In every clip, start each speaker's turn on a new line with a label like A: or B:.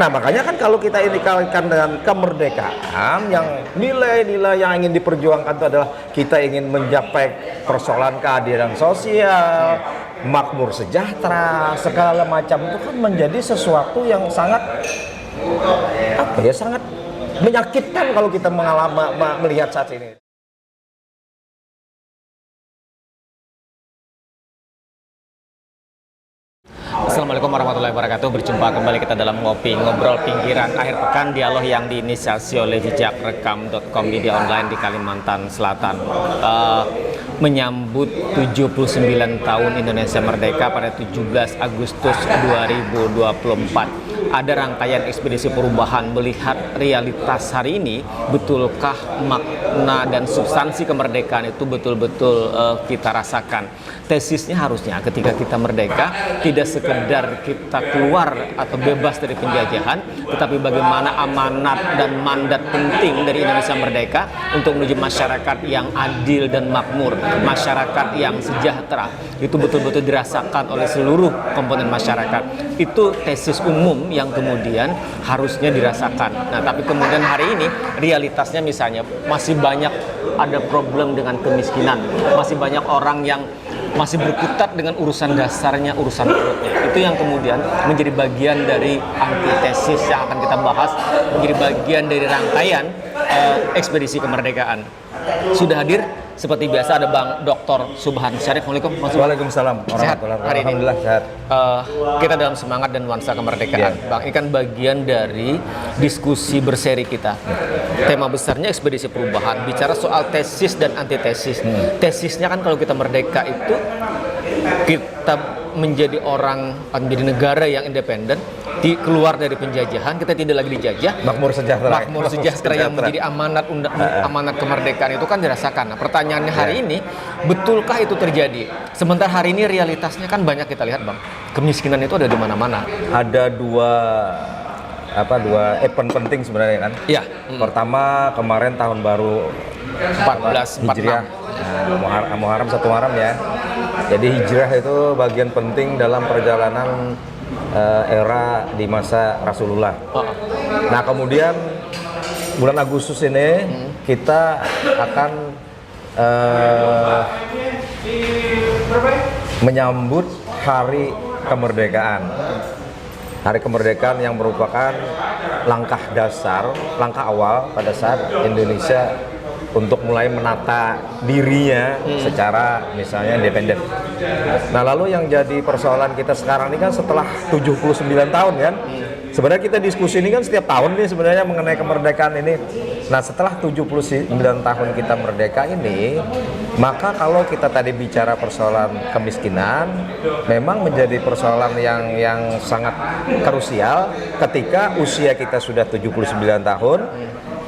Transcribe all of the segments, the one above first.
A: Nah, makanya kan kalau kita ini kaitkan dengan kemerdekaan, yang nilai-nilai yang ingin diperjuangkan itu adalah kita ingin mencapai persoalan keadilan sosial, makmur sejahtera, segala macam, itu kan menjadi sesuatu yang sangat sangat menyakitkan kalau kita melihat saat ini.
B: Assalamualaikum warahmatullahi wabarakatuh. Berjumpa kembali kita dalam ngobrol pinggiran akhir pekan, dialog yang diinisiasi oleh jejakrekam.com, media online di Kalimantan Selatan. Menyambut 79 tahun Indonesia Merdeka pada 17 Agustus 2024. Ada rangkaian ekspedisi perubahan melihat realitas hari ini. Betulkah makna dan substansi kemerdekaan itu betul-betul kita rasakan? Tesisnya harusnya ketika kita merdeka tidak sekedar kita keluar atau bebas dari penjajahan, tetapi bagaimana amanat dan mandat penting dari Indonesia Merdeka untuk menuju masyarakat yang adil dan makmur, masyarakat yang sejahtera. Itu betul-betul dirasakan oleh seluruh komponen masyarakat. Itu tesis umum yang kemudian harusnya dirasakan. Nah, tapi kemudian hari ini realitasnya misalnya masih banyak ada problem dengan kemiskinan, masih banyak orang yang masih berkutat dengan urusan dasarnya, urusan perutnya. Itu yang kemudian menjadi bagian dari antitesis yang akan kita bahas, menjadi bagian dari rangkaian ekspedisi kemerdekaan. Sudah hadir seperti biasa ada Bang Dr. Subhan Syarif.
A: Waalaikumsalam.
B: Sehat hari ini?
A: Alhamdulillah sehat.
B: Kita dalam semangat dan nuansa kemerdekaan. Yeah. Bang, ini kan bagian dari diskusi berseri kita. Tema besarnya ekspedisi perubahan, bicara soal tesis dan antitesis. Tesisnya kan kalau kita merdeka itu kita menjadi menjadi negara yang independen, keluar dari penjajahan, kita tidak lagi dijajah,
A: makmur sejahtera
B: yang menjadi amanat kemerdekaan itu kan dirasakan. Nah, pertanyaannya hari ini, betulkah itu terjadi? Sementara hari ini realitasnya kan banyak kita lihat, Bang. Kemiskinan itu ada di mana-mana.
A: Ada dua event penting sebenarnya kan.
B: Iya.
A: Pertama kemarin tahun baru
B: 1446
A: Hijriah. Nah, Muharram 1 Muharram ya. Jadi hijrah itu bagian penting dalam perjalanan era di masa Rasulullah. Nah, kemudian bulan Agustus ini kita akan menyambut Hari Kemerdekaan. Hari Kemerdekaan yang merupakan langkah dasar, langkah awal pada saat Indonesia untuk mulai menata dirinya secara misalnya independen. Nah, lalu yang jadi persoalan kita sekarang ini kan setelah 79 tahun kan, sebenarnya kita diskusi ini kan setiap tahun nih sebenarnya mengenai kemerdekaan ini. Nah, setelah 79 tahun kita merdeka ini, maka kalau kita tadi bicara persoalan kemiskinan, memang menjadi persoalan yang sangat krusial ketika usia kita sudah 79 tahun.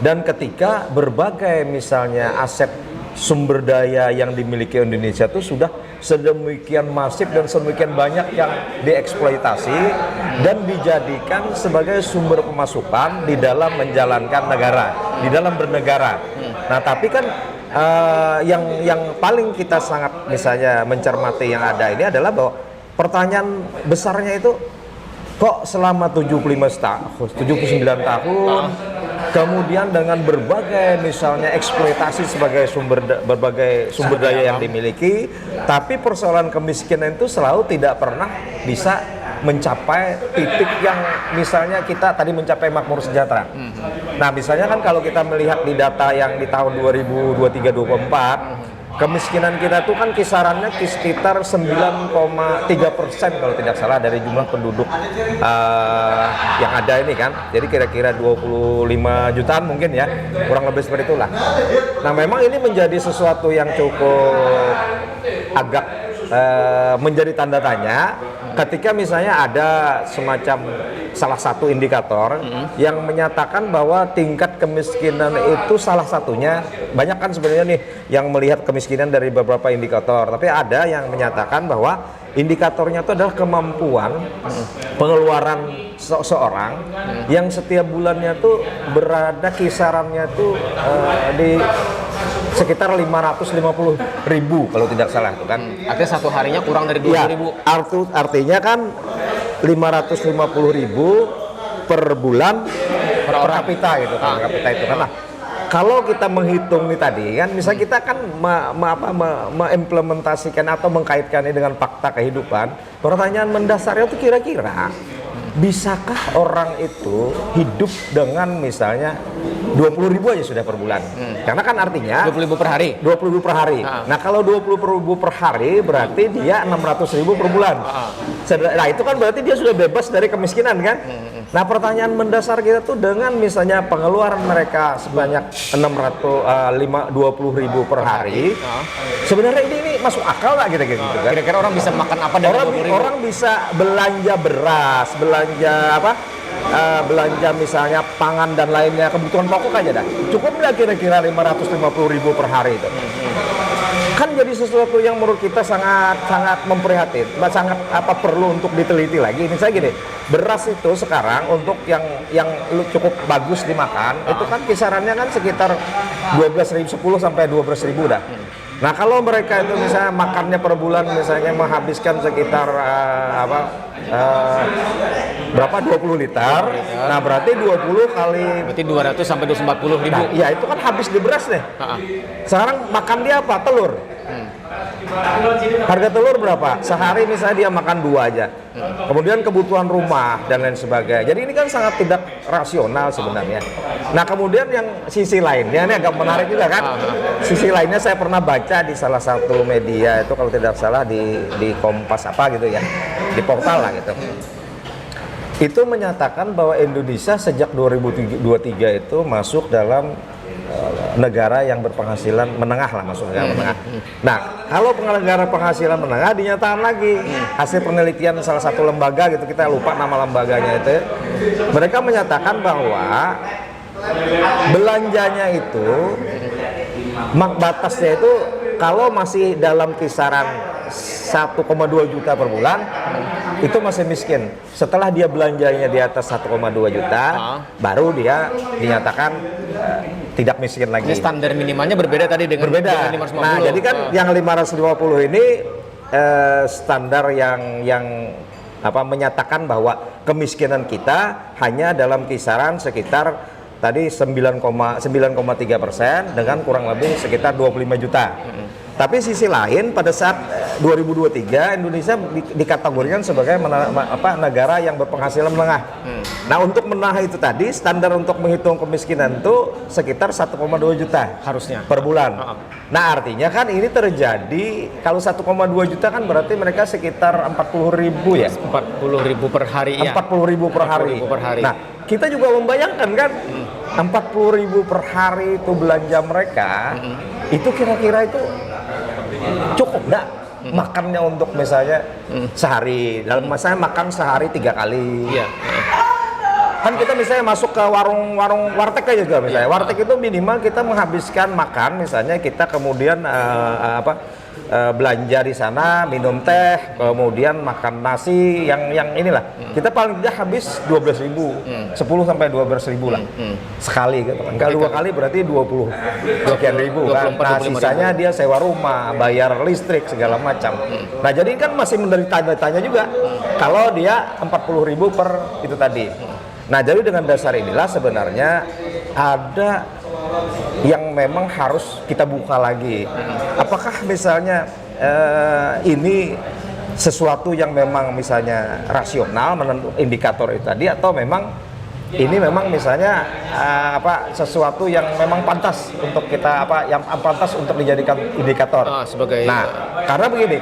A: Dan ketika berbagai misalnya aset sumber daya yang dimiliki Indonesia itu sudah sedemikian masif dan sedemikian banyak yang dieksploitasi dan dijadikan sebagai sumber pemasukan di dalam menjalankan negara, di dalam bernegara. Nah, tapi kan yang paling kita sangat misalnya mencermati yang ada ini adalah bahwa pertanyaan besarnya itu kok selama 79 tahun kemudian dengan berbagai misalnya eksploitasi sebagai berbagai sumber daya yang dimiliki, tapi persoalan kemiskinan itu selalu tidak pernah bisa mencapai titik yang misalnya kita tadi mencapai makmur sejahtera. Nah, misalnya kan kalau kita melihat di data yang di tahun 2023-24, kemiskinan kita tuh kan kisarannya sekitar 9,3% kalau tidak salah dari jumlah penduduk yang ada ini kan. Jadi kira-kira 25 jutaan mungkin ya, kurang lebih seperti itulah. Nah, memang ini menjadi sesuatu yang cukup agak menjadi tanda tanya ketika misalnya ada semacam salah satu indikator yang menyatakan bahwa tingkat kemiskinan itu salah satunya, banyak kan sebenarnya nih yang melihat kemiskinan dari beberapa indikator, tapi ada yang menyatakan bahwa indikatornya itu adalah kemampuan pengeluaran seseorang yang setiap bulannya tuh berada kisarannya tuh di sekitar 550.000 kalau tidak salah itu kan.
B: Artinya satu harinya kurang dari 20.000.
A: Artinya kan 550.000 per bulan per
B: orang.
A: kapita gitu, per kapita itu kan. Nah, kalau kita menghitung nih tadi kan, misalnya kita kan mengimplementasikan atau mengkaitkannya dengan fakta kehidupan, pertanyaan mendasarnya itu kira-kira bisakah orang itu hidup dengan misalnya 20.000 aja sudah per bulan? Karena kan artinya
B: 20.000 per hari.
A: 20.000 per hari. Nah, kalau 20.000 per hari berarti dia 600.000 per bulan. Nah, itu kan berarti dia sudah bebas dari kemiskinan kan? Nah, pertanyaan mendasar kita tuh dengan misalnya pengeluaran mereka sebanyak 20.000 per hari. Sebenarnya ini masuk akal nggak gitu kan?
B: Kira-kira orang bisa makan apa dari 20.000?
A: Orang bisa belanja beras, belanja apa? Belanja misalnya pangan dan lainnya, kebutuhan pokok aja dah. Cukup nggak kira-kira 550.000 per hari itu? Kan jadi sesuatu yang menurut kita sangat memprihatin, sangat perlu untuk diteliti lagi. Misalnya gini, beras itu sekarang untuk yang cukup bagus dimakan itu kan kisarannya kan sekitar 10 sampai 12.000 dah. Nah, kalau mereka itu misalnya makannya per bulan misalnya menghabiskan sekitar berapa 20 liter. Nah, berarti 20 kali
B: Berarti 200 sampai 240.000.
A: nah, iya itu kan habis di beras deh. Sekarang makan dia apa? Telur. Harga telur berapa? Sehari misalnya dia makan 2 aja. Kemudian kebutuhan rumah dan lain sebagainya. Jadi ini kan sangat tidak rasional sebenarnya. Nah, kemudian yang sisi lainnya ini agak menarik juga kan. Sisi lainnya saya pernah baca di salah satu media itu kalau tidak salah di Kompas apa gitu ya. Di portal lah gitu. Itu menyatakan bahwa Indonesia sejak 2023 itu masuk dalam negara yang berpenghasilan menengah lah, masuk negara menengah. Nah, kalau negara penghasilan menengah dinyatakan lagi hasil penelitian salah satu lembaga gitu, kita lupa nama lembaganya itu, mereka menyatakan bahwa belanjanya itu batasnya itu kalau masih dalam kisaran 1,2 juta per bulan itu masih miskin. Setelah dia belanjanya di atas 1,2 juta baru dia dinyatakan tidak miskin lagi.
B: Ini standar minimalnya berbeda tadi dengan
A: berbeda.
B: 550.
A: Nah, jadi kan yang 550 ini standar yang menyatakan bahwa kemiskinan kita hanya dalam kisaran sekitar tadi 9,3% dengan kurang lebih sekitar 25 juta. Tapi sisi lain pada saat 2023 Indonesia dikategorikan sebagai negara yang berpenghasilan menengah. Nah, untuk menengah itu tadi standar untuk menghitung kemiskinan itu sekitar 1,2 juta
B: harusnya
A: per bulan. Nah, artinya kan ini terjadi kalau 1,2 juta kan berarti mereka sekitar 40.000 ya.
B: 40.000 per hari ya.
A: 40.000 per hari.
B: 40.000 per hari.
A: Nah, kita juga membayangkan kan 40.000 per hari itu belanja mereka itu kira-kira itu cukup nggak makannya untuk misalnya sehari dalam misalnya makan sehari 3 kali.
B: Iya.
A: Kan kita misalnya masuk ke warung warteg aja juga misalnya. Warteg itu minimal kita menghabiskan makan misalnya kita kemudian belanja di sana, minum teh, kemudian makan nasi yang inilah. Kita paling tidak habis 12.000, 10 sampai 12.000 lah sekali gitu kan. Kalau 2 kali berarti 20 sekian ribu kan. Nah, sisanya dia sewa rumah, bayar listrik segala macam. Nah, jadi kan masih menderita tanya juga kalau dia 40.000 per itu tadi. Nah, jadi dengan dasar inilah sebenarnya ada yang memang harus kita buka lagi. Apakah misalnya ini sesuatu yang memang misalnya rasional menentukan indikator itu tadi atau memang ini memang misalnya sesuatu yang memang pantas untuk kita yang pantas untuk dijadikan indikator.
B: Sebagai
A: nah, karena begini,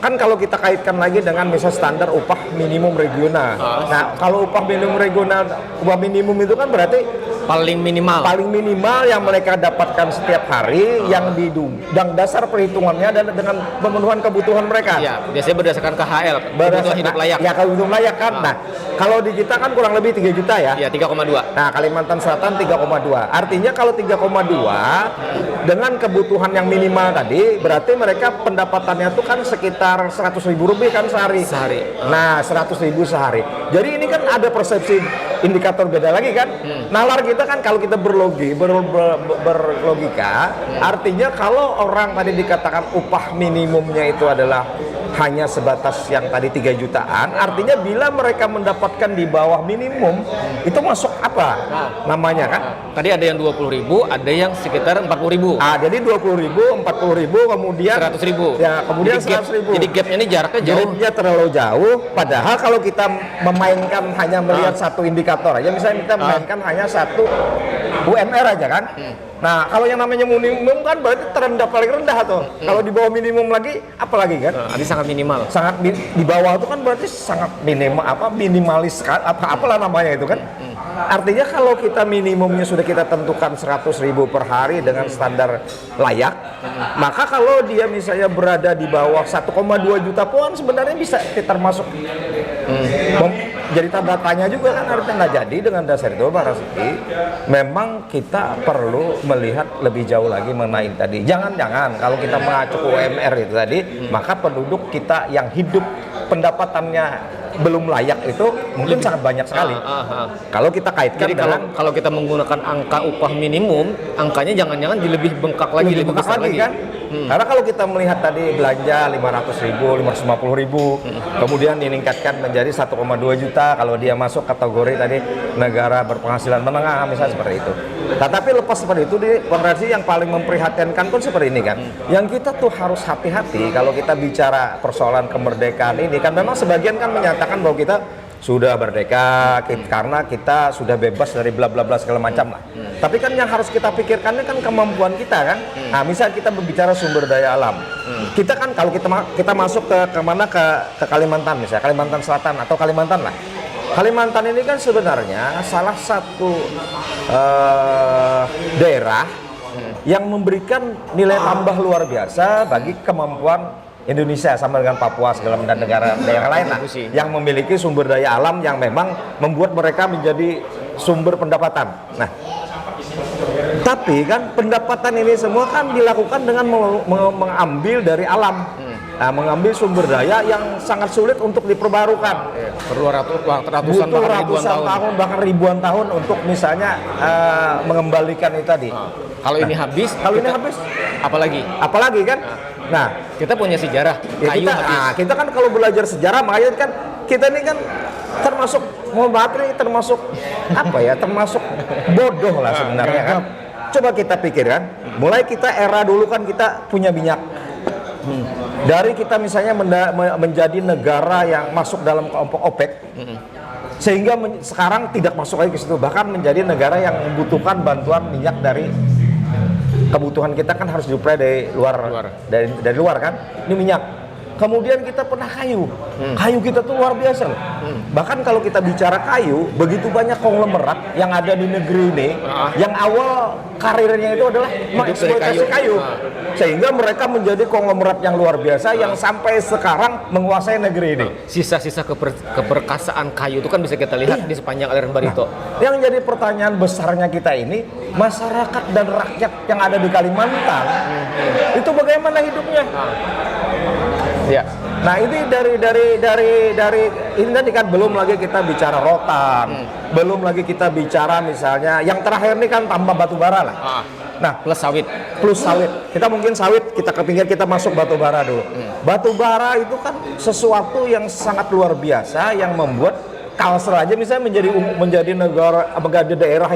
A: kan kalau kita kaitkan lagi dengan misal standar upah minimum regional. Nah, kalau upah minimum regional, upah minimum itu kan berarti
B: paling minimal
A: yang mereka dapatkan setiap hari yang dasar perhitungannya dan dengan pemenuhan kebutuhan mereka.
B: Ya, biasanya berdasarkan KHL, kebutuhan hidup layak.
A: Ya, kebutuhan layak kan. Nah, kalau di kita kan kurang lebih 3 juta ya.
B: Ya, 3,2.
A: Nah, Kalimantan Selatan 3,2. Artinya kalau 3,2 dengan kebutuhan yang minimal tadi, berarti mereka pendapatannya tuh kan sekitar 100.000 lebih kan sehari. Nah, 100.000 sehari. Jadi ini kan ada persepsi indikator beda lagi kan. Nalar kita kan kalau kita berlogika, artinya kalau orang tadi dikatakan upah minimumnya itu adalah hanya sebatas yang tadi 3 jutaan, artinya bila mereka mendapatkan di bawah minimum, itu masuk apa namanya kan?
B: Tadi ada yang 20.000, ada yang sekitar 40.000.
A: Jadi 20.000, 40.000, kemudian
B: 100.000.
A: Ya, kemudian
B: Jadi
A: 100.000.
B: Jadi gapnya ini jaraknya jauh.
A: Jaraknya terlalu jauh. Padahal kalau kita memainkan hanya melihat satu indikator aja, misalnya kita memainkan hanya satu UMR aja kan. Nah, kalau yang namanya minimum kan berarti terendah paling rendah tuh. Kalau di bawah minimum lagi, apa lagi kan?
B: Ini sangat minimal.
A: Sangat di bawah itu kan berarti sangat minimalis apalah namanya itu kan. Artinya kalau kita minimumnya sudah kita tentukan 100.000 per hari dengan standar layak, maka kalau dia misalnya berada di bawah 1,2 juta pohon sebenarnya bisa termasuk jadi tanda tanya juga kan artinya. Nah, jadi dengan dasar itu Pak Rasidi, memang kita perlu melihat lebih jauh lagi mengenai tadi. Jangan-jangan kalau kita mengacu ke UMR itu tadi, maka penduduk kita yang hidup pendapatannya belum layak itu mungkin sangat banyak sekali. Kalau kita kaitkan
B: Jadi kalau kita menggunakan angka upah minimum, angkanya jangan-jangan lebih bengkak lagi, lebih besar lagi
A: kan? Karena kalau kita melihat tadi belanja 500.000, 550.000, kemudian ditingkatkan menjadi 1,2 juta kalau dia masuk kategori tadi negara berpenghasilan menengah misalnya seperti itu. Tetapi lepas seperti itu, di kondisi yang paling memprihatinkan pun seperti ini kan. Yang kita tuh harus hati-hati kalau kita bicara persoalan kemerdekaan ini kan, memang sebagian kan menyatakan bahwa kita sudah merdeka karena kita sudah bebas dari bla bla bla segala macam lah. Tapi kan yang harus kita pikirkan kan kemampuan kita kan. Nah, misal kita berbicara sumber daya alam. Kita kan kalau kita masuk ke Kalimantan misalnya, Kalimantan Selatan atau Kalimantan lah. Kalimantan ini kan sebenarnya salah satu daerah yang memberikan nilai tambah luar biasa bagi kemampuan Indonesia sama dengan Papua segala dan negara lain lah yang memiliki sumber daya alam yang memang membuat mereka menjadi sumber pendapatan. Nah, tapi kan pendapatan ini semua kan dilakukan dengan mengambil dari alam. Nah, mengambil sumber daya yang sangat sulit untuk diperbarukan.
B: Perlu ratusan tahun,
A: bahkan ribuan tahun untuk misalnya mengembalikan itu tadi.
B: Kalau ini habis, apalagi kan? Nah,
A: kita punya sejarah.
B: Kayu habis.
A: Kita kan kalau belajar sejarah, makanya kan kita ini kan termasuk, mohon maaf nih, termasuk termasuk bodoh lah sebenarnya kan. Coba kita pikirkan, mulai kita era dulu kan kita punya minyak. Dari kita misalnya menjadi negara yang masuk dalam kelompok OPEC, sehingga sekarang tidak masuk lagi ke situ, bahkan menjadi negara yang membutuhkan bantuan minyak dari kebutuhan kita kan harus disuplai dari luar kan, ini minyak. Kemudian kita pernah kayu kita tuh luar biasa loh. Bahkan kalau kita bicara kayu, begitu banyak konglomerat yang ada di negeri ini, yang awal karirnya itu adalah mengeksploitasi kayu. Sehingga mereka menjadi konglomerat yang luar biasa yang sampai sekarang menguasai negeri ini.
B: Sisa-sisa keperkasaan kayu itu kan bisa kita lihat di sepanjang aliran Barito.
A: Yang jadi pertanyaan besarnya kita ini, masyarakat dan rakyat yang ada di Kalimantan itu bagaimana hidupnya?
B: Ya.
A: Nah, ini dari ini tadi kan belum lagi kita bicara rotan, belum lagi kita bicara misalnya yang terakhir ini kan tambah batu bara lah. Nah,
B: plus sawit.
A: Kita mungkin sawit, kita kepinggir, kita masuk batu bara dulu. Batu bara itu kan sesuatu yang sangat luar biasa yang membuat Kalsel aja misalnya menjadi daerah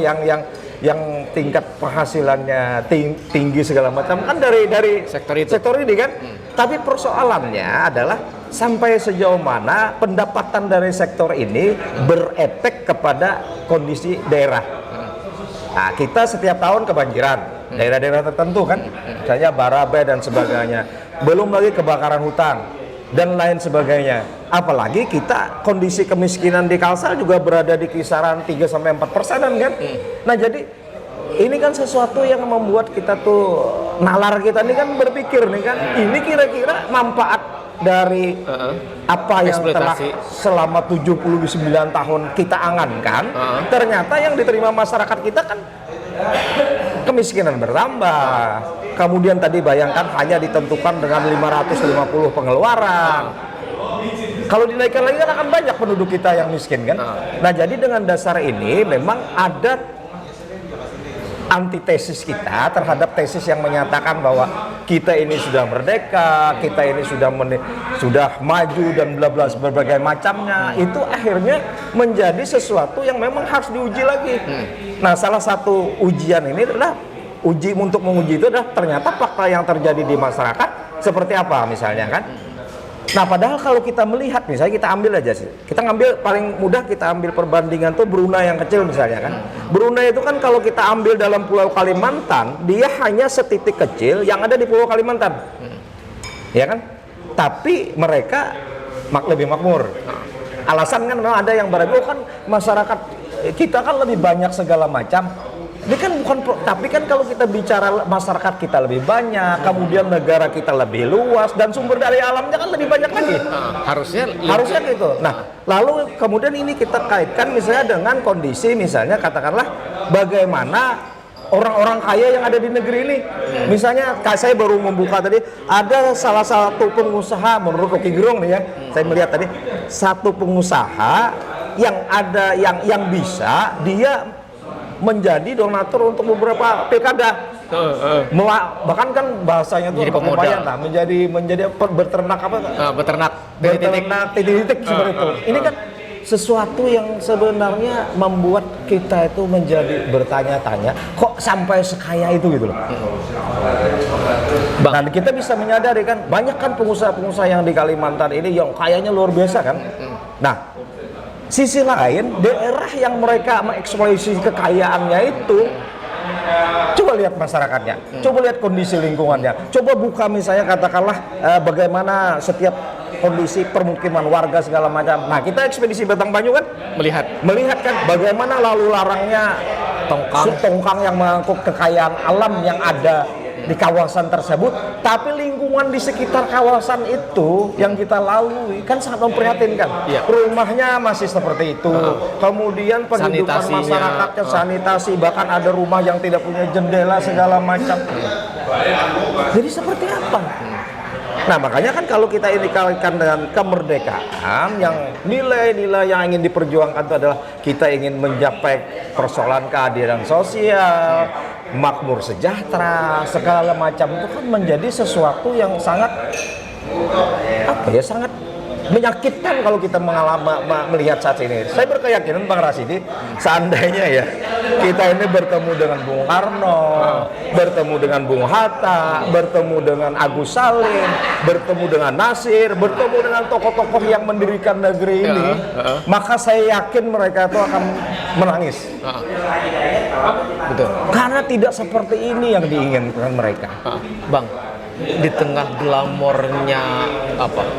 A: yang tingkat penghasilannya tinggi segala macam kan dari sektor ini kan. Tapi persoalannya adalah sampai sejauh mana pendapatan dari sektor ini berefek kepada kondisi daerah. Nah, kita setiap tahun kebanjiran daerah-daerah tertentu kan, misalnya Barabe dan sebagainya. Belum lagi kebakaran hutan dan lain sebagainya. Apalagi kita kondisi kemiskinan di Kalsel juga berada di kisaran 3-4% kan. Nah, jadi ini kan sesuatu yang membuat kita tuh nalar kita ini kan berpikir nih kan, ini kira-kira manfaat dari apa yang telah selama 79 tahun kita angankan, ternyata yang diterima masyarakat kita kan kemiskinan bertambah. Kemudian tadi bayangkan hanya ditentukan dengan 550 pengeluaran. Kalau dinaikkan lagi kan akan banyak penduduk kita yang miskin kan. Nah, jadi dengan dasar ini memang ada antitesis kita terhadap tesis yang menyatakan bahwa kita ini sudah merdeka, kita ini sudah maju dan bla bla berbagai macamnya, itu akhirnya menjadi sesuatu yang memang harus diuji lagi. Nah, salah satu ujian ini adalah untuk menguji itu adalah ternyata fakta yang terjadi di masyarakat seperti apa misalnya kan. Nah, padahal kalau kita melihat, misalnya kita ambil aja sih, kita ngambil paling mudah, kita ambil perbandingan tuh Brunei yang kecil misalnya kan. Brunei itu kan kalau kita ambil dalam Pulau Kalimantan, dia hanya setitik kecil yang ada di Pulau Kalimantan, ya kan? Tapi mereka lebih makmur. Alasan kan memang ada yang beragu, kan masyarakat kita kan lebih banyak segala macam. Ini kan tapi kan kalau kita bicara masyarakat kita lebih banyak, kemudian negara kita lebih luas dan sumber daya alamnya kan lebih banyak lagi. Harusnya gitu. Nah, lalu kemudian ini kita kaitkan misalnya dengan kondisi misalnya katakanlah bagaimana orang-orang kaya yang ada di negeri ini. Misalnya saya baru membuka tadi, ada salah satu pengusaha menurut Rocky Gerung nih ya. Saya melihat tadi satu pengusaha yang ada yang bisa dia menjadi donatur untuk beberapa pilkada. Bahkan kan bahasanya tuh lumayan lah, menjadi beternak
B: beternak
A: titik seperti itu. Ini kan sesuatu yang sebenarnya membuat kita itu menjadi bertanya-tanya, kok sampai sekaya itu gitu loh. Dan kita bisa menyadari kan, banyak kan pengusaha-pengusaha yang di Kalimantan ini yang kayanya luar biasa kan. Nah, sisi lain, daerah yang mereka mengeksploitasi kekayaannya itu, coba lihat masyarakatnya, coba lihat kondisi lingkungannya, coba buka misalnya katakanlah bagaimana setiap kondisi permukiman warga segala macam. Nah, kita ekspedisi Batang Banyu kan melihat kan bagaimana lalu larangnya tongkang yang mengangkut kekayaan alam yang ada di kawasan tersebut, tapi lingkungan di sekitar kawasan itu yang kita lalui kan sangat memprihatinkan. Rumahnya masih seperti itu, kemudian penghidupan masyarakatnya, sanitasi, bahkan ada rumah yang tidak punya jendela segala macam. Jadi seperti apa? Nah, makanya kan kalau kita ini kaitkan dengan kemerdekaan, yang nilai-nilai yang ingin diperjuangkan itu adalah kita ingin mencapai persoalan keadilan sosial, makmur sejahtera, segala macam, itu kan menjadi sesuatu yang sangat sangat menyakitkan kalau kita melihat saat ini. Saya berkeyakinan Bang Rasidi, seandainya ya kita ini bertemu dengan Bung Karno, bertemu dengan Bung Hatta, bertemu dengan Agus Salim, bertemu dengan Nasir, bertemu dengan tokoh-tokoh yang mendirikan negeri ini, maka saya yakin mereka itu akan menangis.
B: Betul.
A: Karena tidak seperti ini yang diinginkan mereka.
B: Bang, di tengah glamornya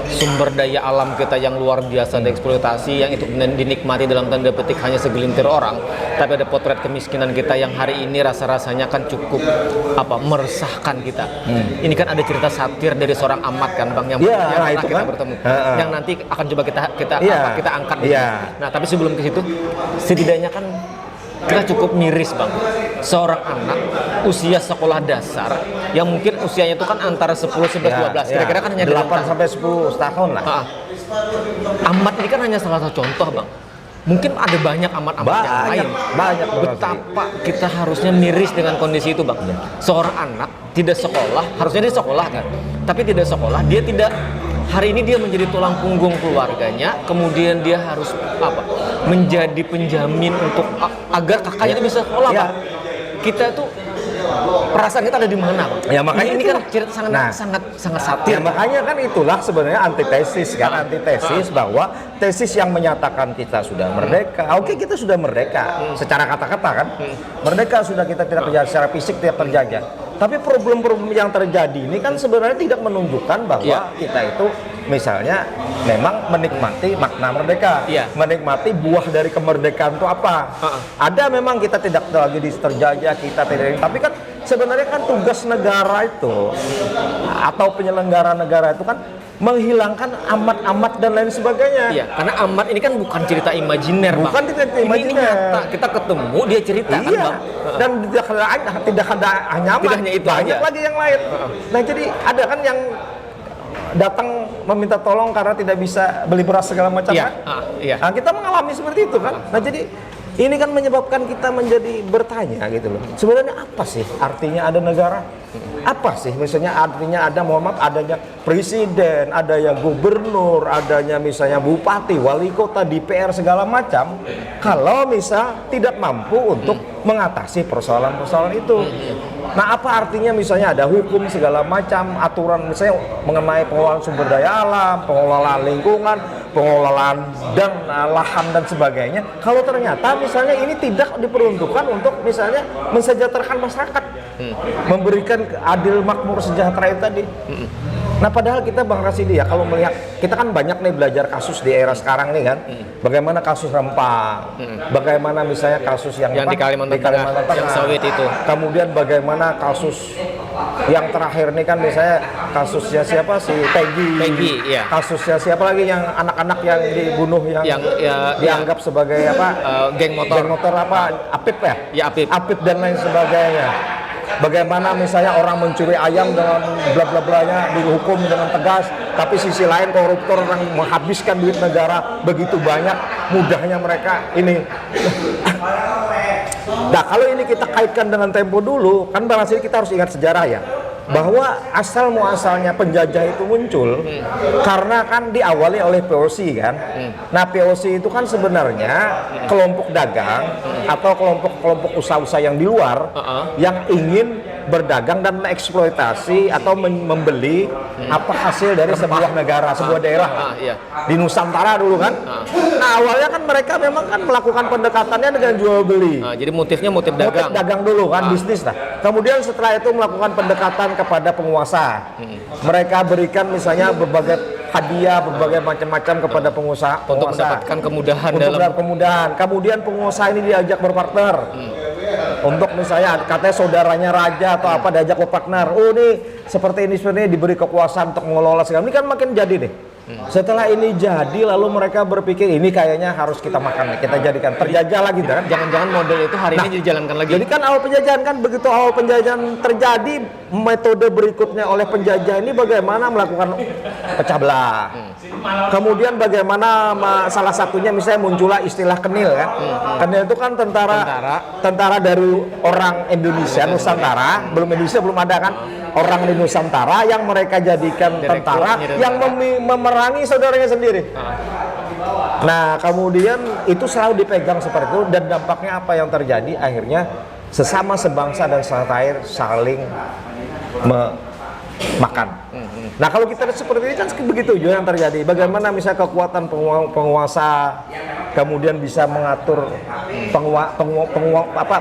B: sumber daya alam kita yang luar biasa dieksploitasi, yang itu dinikmati dalam tanda petik hanya segelintir orang, tapi ada potret kemiskinan kita yang hari ini rasa-rasanya kan cukup meresahkan kita. Ini kan ada cerita satir dari seorang amat kan Bang, yang pernah kita bertemu, yang nanti akan coba kita angkat. Nah, tapi sebelum ke situ, setidaknya kan kita cukup miris Bang, seorang anak usia sekolah dasar yang mungkin usianya itu kan antara 10, 11, 12, kira-kira kan hanya
A: 8 sampai 10 tahun lah.
B: Amat ini kan hanya salah satu contoh Bang. Mungkin ada banyak amat-amat yang lain.
A: Banyak.
B: Betapa kita harusnya miris dengan kondisi itu Bang. Seorang anak tidak sekolah, harusnya dia sekolah kan, tapi tidak sekolah, dia tidak. Hari ini dia menjadi tulang punggung keluarganya, kemudian dia harus menjadi penjamin untuk agar kakaknya itu bisa sekolah, Pak. Kita itu perasaan kita ada di mana, Pak?
A: Ya makanya
B: ini kan cerita sangat satir.
A: Ya makanya kan itulah sebenarnya antitesis kan, antitesis bahwa tesis yang menyatakan kita sudah merdeka. Oke, kita sudah merdeka secara kata-kata kan. Merdeka sudah, kita tidak terjajah secara fisik, tidak terjajah. Tapi problem-problem yang terjadi ini kan sebenarnya tidak menunjukkan bahwa kita itu misalnya memang menikmati makna merdeka, menikmati buah dari kemerdekaan itu apa. Ada memang kita tidak lagi terjajah, kita tidak, tapi kan sebenarnya kan tugas negara itu atau penyelenggara negara itu kan menghilangkan amat-amat dan lain sebagainya.
B: Iya, karena amat ini kan bukan cerita imajiner, Bang.
A: Bukan cerita imajiner.
B: Ini nyata. Kita ketemu, dia cerita kan, Bang.
A: Dan tidak ada hanya amat,
B: itu
A: banyak
B: aja
A: lagi yang lain. Nah, jadi ada kan yang datang meminta tolong karena tidak bisa beli beras segala macam kan?
B: Iya.
A: Nah, kita mengalami seperti itu kan. Nah, jadi Ini kan menyebabkan kita menjadi bertanya gitu loh. Sebenarnya apa sih artinya ada negara? Apa sih misalnya artinya ada, mohon maaf, adanya presiden, adanya gubernur, adanya misalnya bupati, wali kota, DPR segala macam, kalau misal tidak mampu untuk mengatasi persoalan-persoalan itu. Nah, apa artinya misalnya ada hukum segala macam, aturan misalnya mengenai pengelolaan sumber daya alam, pengelolaan lingkungan, pengelolaan dan lahan dan sebagainya, kalau ternyata misalnya ini tidak diperuntukkan untuk misalnya mensejahterakan masyarakat, memberikan adil makmur sejahtera itu tadi. Nah, padahal kita Bang Rasidi ya, kalau melihat, kita kan banyak nih belajar kasus di era sekarang nih kan, bagaimana kasus Rempang, bagaimana misalnya kasus yang
B: di Kalimantan Tengah, yang sawit itu,
A: kemudian bagaimana kasus yang terakhir nih kan misalnya kasusnya siapa, si Peggy,
B: iya.
A: Kasusnya siapa lagi yang anak-anak yang dibunuh yang dianggap sebagai apa,
B: geng motor
A: apa, Apip ya?
B: Ya, Apip
A: dan lain sebagainya. Bagaimana misalnya orang mencuri ayam dengan bla bla blanya dihukum dengan tegas, tapi sisi lain koruptor yang menghabiskan duit negara begitu banyak, mudahnya mereka ini. Nah, kalau ini kita kaitkan dengan Tempo dulu, kan Bang Nasir, kita harus ingat sejarah ya, bahwa asal muasalnya penjajah itu muncul karena kan diawali oleh POC kan. Nah, POC itu kan sebenarnya kelompok dagang atau kelompok usaha-usaha yang di luar yang ingin berdagang dan mengeksploitasi atau membeli apa hasil dari sebuah negara, sebuah daerah. Di Nusantara dulu kan. Nah, awalnya kan mereka memang kan melakukan pendekatannya dengan jual beli.
B: Jadi motifnya motif dagang.
A: Motif dagang dulu kan, bisnis lah. Kemudian setelah itu melakukan pendekatan kepada penguasa. Mereka berikan misalnya berbagai hadiah, berbagai macam-macam kepada pengusaha
B: untuk mendapatkan kemudahan
A: Kemudian pengusaha ini diajak berpartner. Untuk misalnya katanya saudaranya raja atau apa diajak berpartner. Oh, ini seperti ini diberi kekuasaan untuk mengelola segala. Ini kan makin jadi deh. Setelah ini jadi, lalu mereka berpikir ini kayaknya harus kita makan, kita jadikan terjajah lagi kan.
B: Jangan-jangan model itu hari ini dijalankan lagi.
A: Jadi kan awal penjajahan kan, begitu awal penjajahan terjadi, metode berikutnya oleh penjajah ini bagaimana melakukan pecah belah. Kemudian bagaimana salah satunya misalnya muncullah istilah kenil kan. Kenil itu kan tentara dari orang Indonesia, Nusantara, Indonesia belum ada kan. Orang di Nusantara yang mereka jadikan tentara yang memerangi saudaranya sendiri. Nah, kemudian itu selalu dipegang seperti itu, dan dampaknya apa yang terjadi? Akhirnya sesama sebangsa dan setanah saling makan. Nah, kalau kita lihat seperti ini kan begitu juga yang terjadi. Bagaimana misalnya kekuatan penguasa kemudian bisa mengatur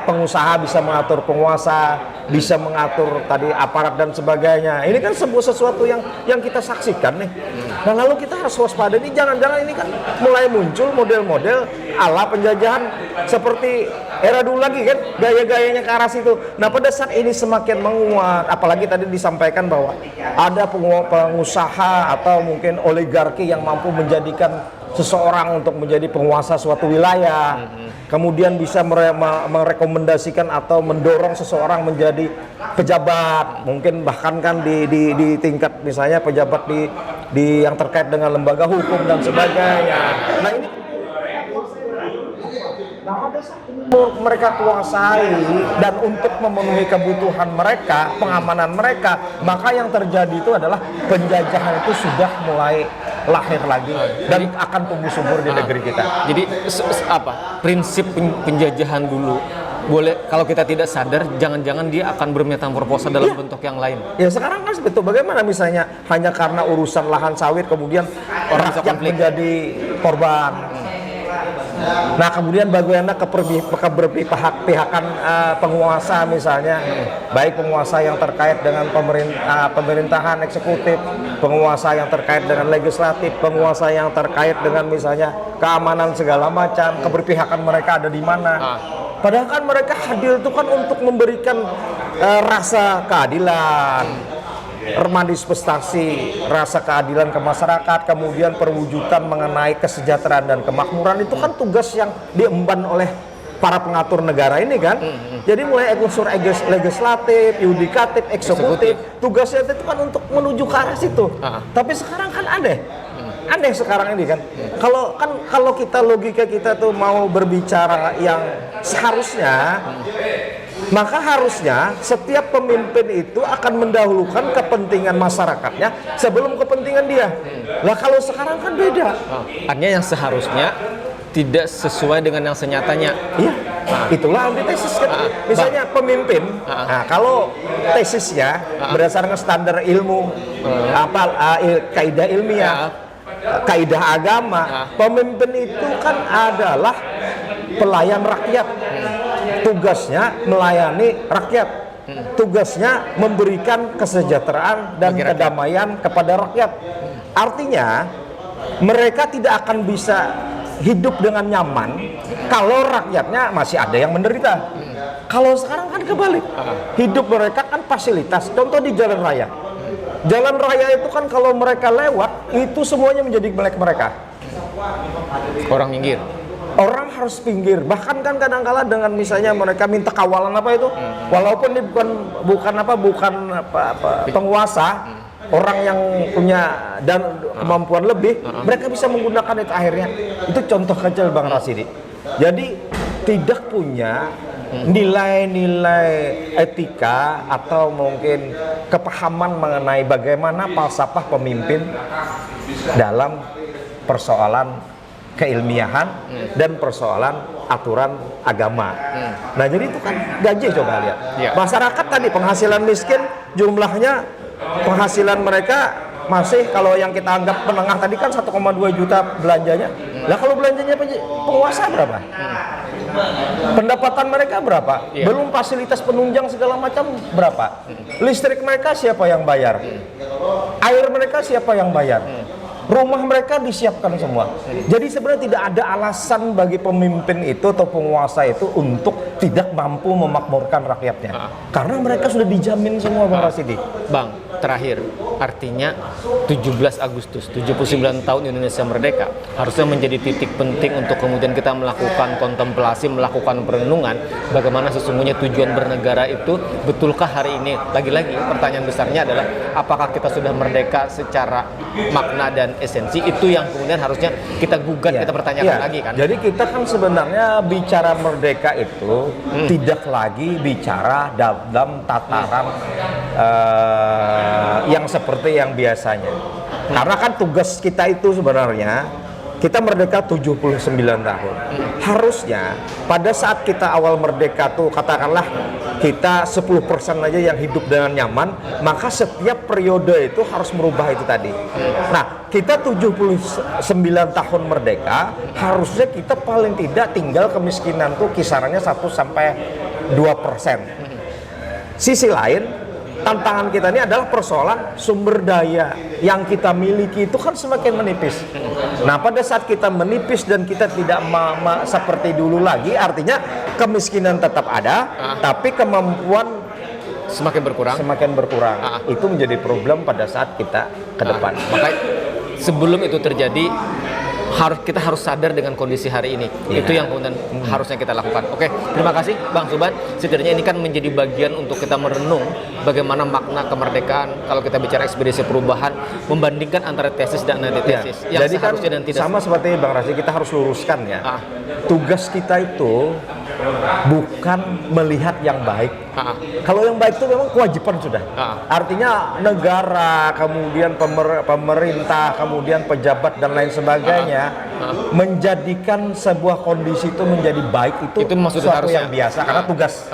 A: pengusaha bisa mengatur penguasa, bisa mengatur tadi aparat dan sebagainya. Ini kan sesuatu yang kita saksikan nih. Nah, lalu kita harus waspada, ini jangan-jangan ini kan mulai muncul model-model ala penjajahan seperti era dulu lagi kan, gaya-gayanya ke arah situ. Nah, pada saat ini semakin menguat, apalagi tadi disampaikan bahwa ada pengusaha atau mungkin oligarki yang mampu menjadikan seseorang untuk menjadi penguasa suatu wilayah, kemudian bisa merekomendasikan atau mendorong seseorang menjadi pejabat, mungkin bahkan kan di tingkat misalnya pejabat di yang terkait dengan lembaga hukum dan sebagainya. Nah, ini mereka kuasai, dan untuk memenuhi kebutuhan mereka, pengamanan mereka, maka yang terjadi itu adalah penjajahan itu sudah mulai lahir lagi dan akan tumbuh subur di negeri kita.
B: Jadi prinsip penjajahan dulu, boleh kalau kita tidak sadar, jangan-jangan dia akan bermetamorfosa dalam bentuk yang lain.
A: Ya, sekarang kan seperti itu. Bagaimana misalnya hanya karena urusan lahan sawit kemudian rakyat menjadi korban. Nah, kemudian bagaimana keberpihakan penguasa misalnya, baik penguasa yang terkait dengan pemerintahan eksekutif, penguasa yang terkait dengan legislatif, penguasa yang terkait dengan misalnya keamanan segala macam, keberpihakan mereka ada di mana. Padahal kan mereka hadir itu kan untuk memberikan rasa keadilan, manifestasi rasa keadilan ke masyarakat, kemudian perwujudan mengenai kesejahteraan dan kemakmuran. Itu kan tugas yang diemban oleh para pengatur negara ini kan. Jadi mulai unsur legislatif, yudikatif, eksekutif, tugasnya itu kan untuk menuju ke arah situ. Tapi sekarang kan aneh. aneh sekarang ini kan. Kalau kita logika kita tuh mau berbicara yang seharusnya, maka harusnya setiap pemimpin itu akan mendahulukan kepentingan masyarakatnya sebelum kepentingan dia. Lah kalau sekarang kan beda.
B: Artinya yang seharusnya tidak sesuai dengan yang senyatanya.
A: Iya, itulah antitesis kan. Misalnya pemimpin, nah, kalau tesisnya berdasarkan standar ilmu, kaidah ilmiah, kaidah agama, pemimpin itu kan adalah pelayan rakyat. Tugasnya melayani rakyat. Tugasnya memberikan kesejahteraan dan kedamaian kepada rakyat. Artinya mereka tidak akan bisa hidup dengan nyaman kalau rakyatnya masih ada yang menderita. Kalau sekarang kan kebalik, hidup mereka kan fasilitas. Contoh di jalan raya, jalan raya itu kan kalau mereka lewat itu semuanya menjadi milik mereka.
B: Orang minggir,
A: orang harus pinggir. Bahkan kan kadang-kala dengan misalnya mereka minta kawalan apa itu, walaupun ini bukan penguasa, orang yang punya dan kemampuan lebih, mereka bisa menggunakan itu akhirnya. Itu contoh kecil Bang Rasidi. Jadi tidak punya nilai-nilai etika atau mungkin kepahaman mengenai bagaimana falsafah pemimpin dalam persoalan keilmiahan dan persoalan aturan agama. Nah jadi itu kan gaji, coba lihat. Masyarakat tadi penghasilan miskin jumlahnya, penghasilan mereka masih kalau yang kita anggap menengah tadi kan 1,2 juta belanjanya. Lah kalau belanjanya penguasa berapa? Pendapatan mereka berapa? Belum fasilitas penunjang segala macam berapa? Listrik mereka siapa yang bayar? Air mereka siapa yang bayar? Rumah mereka disiapkan semua. Jadi sebenarnya tidak ada alasan bagi pemimpin itu atau penguasa itu untuk tidak mampu memakmurkan rakyatnya. Karena mereka sudah dijamin semua, Bang Rasidi.
B: Bang, terakhir, artinya 17 Agustus, 79 tahun Indonesia Merdeka harusnya menjadi titik penting untuk kemudian kita melakukan kontemplasi, melakukan perenungan bagaimana sesungguhnya tujuan bernegara itu. Betulkah hari ini? Lagi-lagi pertanyaan besarnya adalah apakah kita sudah merdeka secara makna dan esensi? Itu yang kemudian harusnya kita gugat, kita pertanyakan lagi kan.
A: Jadi kita kan sebenarnya bicara merdeka itu tidak lagi bicara dalam tataran yang seperti yang biasanya. Karena kan tugas kita itu sebenarnya kita merdeka 79 tahun. Harusnya pada saat kita awal merdeka tuh katakanlah kita 10% aja yang hidup dengan nyaman, maka setiap periode itu harus merubah itu tadi. Nah, kita 79 tahun merdeka, harusnya kita paling tidak tinggal kemiskinan tuh kisarannya 1-2%. Sisi lain, tantangan kita ini adalah persoalan sumber daya yang kita miliki itu kan semakin menipis. Nah, pada saat kita menipis dan kita tidak seperti dulu lagi, artinya kemiskinan tetap ada, tapi kemampuan
B: semakin berkurang.
A: Itu menjadi problem pada saat kita ke depan.
B: Makanya sebelum itu terjadi, kita harus sadar dengan kondisi hari ini. Itu yang kemudian harusnya kita lakukan. Oke, terima kasih Bang Subhan. Setidaknya ini kan menjadi bagian untuk kita merenung bagaimana makna kemerdekaan kalau kita bicara ekspedisi perubahan, membandingkan antara tesis dan antitesis. Yang
A: jadi kan
B: dan tidak
A: sama seperti Bang Razi, kita harus luruskan ya. Tugas kita itu bukan melihat yang baik. Kalau yang baik itu memang kewajiban sudah. Artinya negara, kemudian pemerintah, kemudian pejabat dan lain sebagainya menjadikan sebuah kondisi itu menjadi baik itu sesuatu yang biasa karena tugas.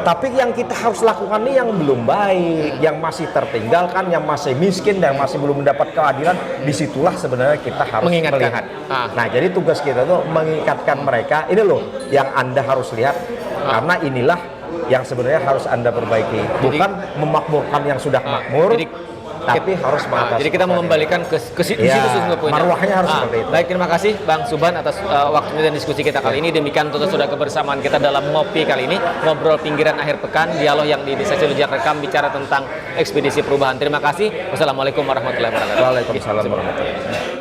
A: Tapi yang kita harus lakukan ini yang belum baik, yang masih tertinggalkan, yang masih miskin dan masih belum mendapat keadilan, disitulah sebenarnya kita harus melihat. Nah, jadi tugas kita tuh mengingatkan mereka, ini loh yang Anda harus lihat, karena inilah yang sebenarnya harus Anda perbaiki, bukan memakmurkan yang sudah makmur, tapi harus mengatasi.
B: Jadi kita mengembalikan ke situ sesungguhnya poinnya.
A: Marwahnya harus seperti itu.
B: Baik, terima kasih Bang Subhan atas waktunya dan diskusi kita kali ini. Demikian tentu sudah kebersamaan kita dalam ngopi kali ini, ngobrol pinggiran akhir pekan, dialog yang diinisiasi oleh Jak Rekam bicara tentang ekspedisi perubahan. Terima kasih. Wassalamualaikum warahmatullahi wabarakatuh.
A: Waalaikumsalam warahmatullahi wabarakatuh.